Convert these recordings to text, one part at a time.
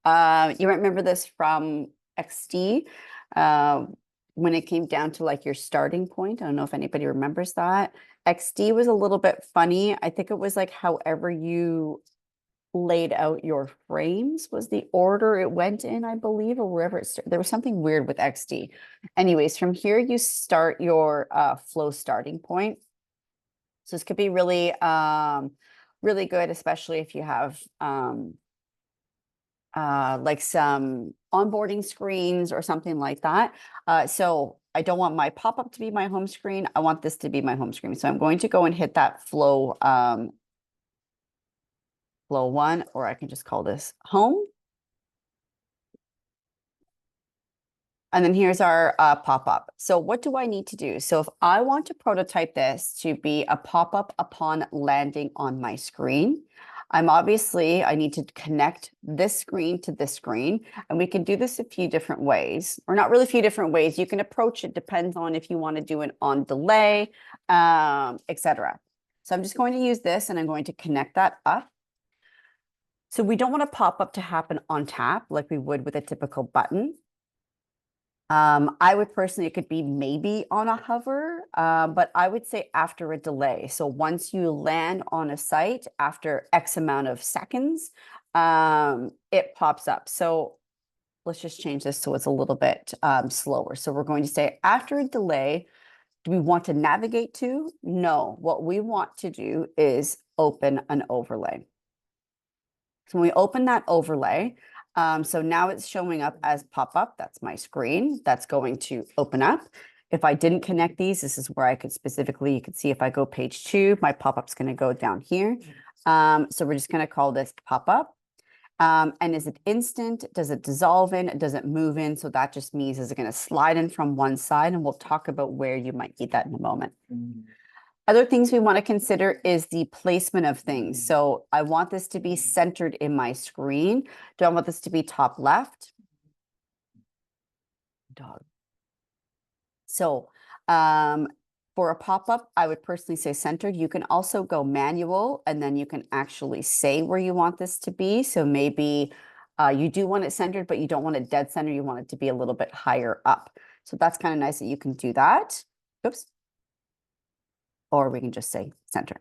You might remember this from XD, when it came down to like your starting point. I don't know if anybody remembers that. XD was a little bit funny. I think it was like however you laid out your frames was the order it went in, I believe, or wherever it started. There was something weird with XD. Anyways, from here you start your flow starting point. So this could be really, really good, especially if you have like some onboarding screens or something like that. So I don't want my pop-up to be my home screen. I want this to be my home screen. So I'm going to go and hit that flow, flow 1, or I can just call this home. And then here's our pop-up. So what do I need to do? So if I want to prototype this to be a pop-up upon landing on my screen, I need to connect this screen to this screen. And we can do this a few different ways, or not really a few different ways. You can approach it, depends on if you want to do it on delay, etc. So I'm just going to use this and I'm going to connect that up. So we don't want a pop-up to happen on tap like we would with a typical button. I would personally, it could be maybe on a hover, but I would say after a delay. So once you land on a site after X amount of seconds, it pops up. So let's just change this so it's a little bit slower. So we're going to say after a delay, do we want to navigate to? No, what we want to do is open an overlay. So when we open that overlay, so now it's showing up as pop-up. That's my screen. That's going to open up. If I didn't connect these, this is where I could specifically, you can see if I go page 2, my pop-up's going to go down here. So we're just going to call this pop-up. And is it instant? Does it dissolve in? Does it move in? So that just means is it going to slide in from one side? And we'll talk about where you might need that in a moment. Other things we want to consider is the placement of things. So I want this to be centered in my screen. Do I want this to be top left? Dog. So for a pop-up, I would personally say centered. You can also go manual, and then you can actually say where you want this to be. So maybe you do want it centered, but you don't want it dead center. You want it to be a little bit higher up. So that's kind of nice that you can do that. Oops. Or we can just say center.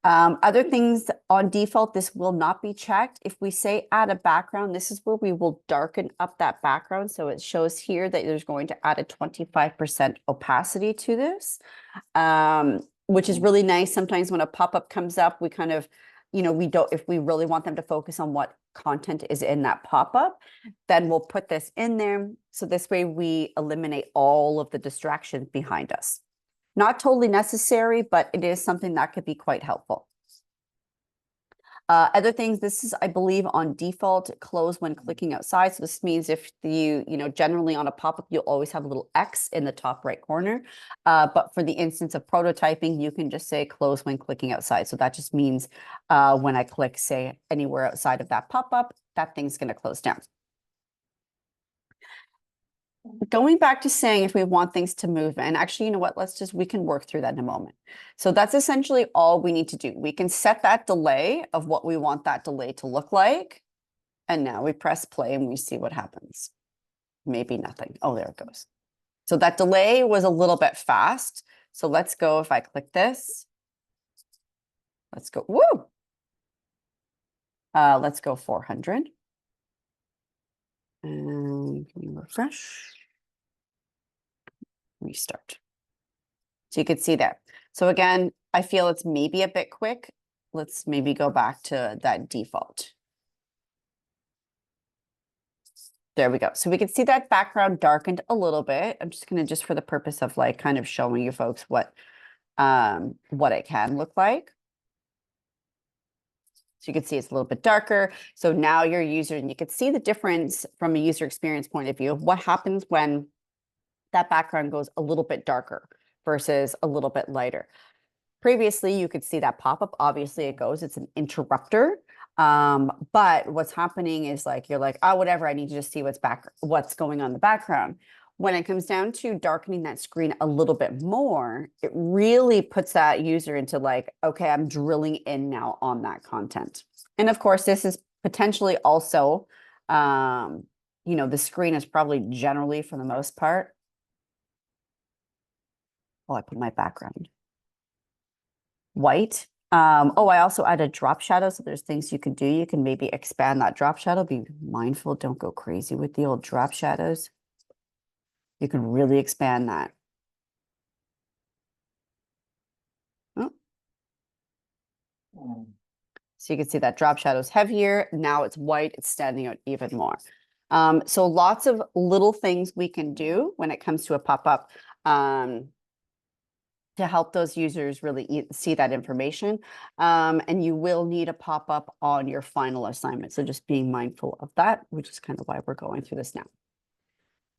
Other things on default, this will not be checked. If we say add a background, this is where we will darken up that background. So it shows here that there's going to add a 25% opacity to this, which is really nice. Sometimes when a pop-up comes up, we kind of, if we really want them to focus on what content is in that pop-up, then we'll put this in there. So this way we eliminate all of the distractions behind us. Not totally necessary, but it is something that could be quite helpful. Other things, this is, I believe, on default, close when clicking outside. So this means if generally on a pop-up, you'll always have a little X in the top right corner. But for the instance of prototyping, you can just say close when clicking outside. So that just means when I click, say, anywhere outside of that pop-up, that thing's going to close down. Going back to saying if we want things to move, and actually, you know what, we can work through that in a moment. So that's essentially all we need to do. We can set that delay of what we want that delay to look like. And now we press play and we see what happens. Maybe nothing. Oh, there it goes. So that delay was a little bit fast. So let's go, if I click this, let's go, woo! Let's go 400. And can we refresh? Restart. So you could see that. So again, I feel it's maybe a bit quick. Let's maybe go back to that default. There we go. So we can see that background darkened a little bit. I'm just going to, just for the purpose of like kind of showing you folks what it can look like. So you can see it's a little bit darker. So now your user, and you can see the difference from a user experience point of view of what happens when that background goes a little bit darker versus a little bit lighter. Previously, you could see that pop-up. Obviously, it's an interrupter. But what's happening is like, you're like, oh, whatever, I need to just see what's going on in the background. When it comes down to darkening that screen a little bit more, it really puts that user into like, okay, I'm drilling in now on that content. And of course, this is potentially also You know, the screen is probably generally, for the most part. Oh, I put my background white. Oh, I also added drop shadow. So there's things you can do. You can maybe expand that drop shadow. Be mindful. Don't go crazy with the old drop shadows. You can really expand that. Oh. So you can see that drop shadow is heavier. Now it's white. It's standing out even more. So lots of little things we can do when it comes to a pop-up to help those users really see that information. And you will need a pop-up on your final assignment. So just being mindful of that, which is kind of why we're going through this now.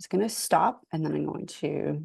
Just going to stop and then I'm going to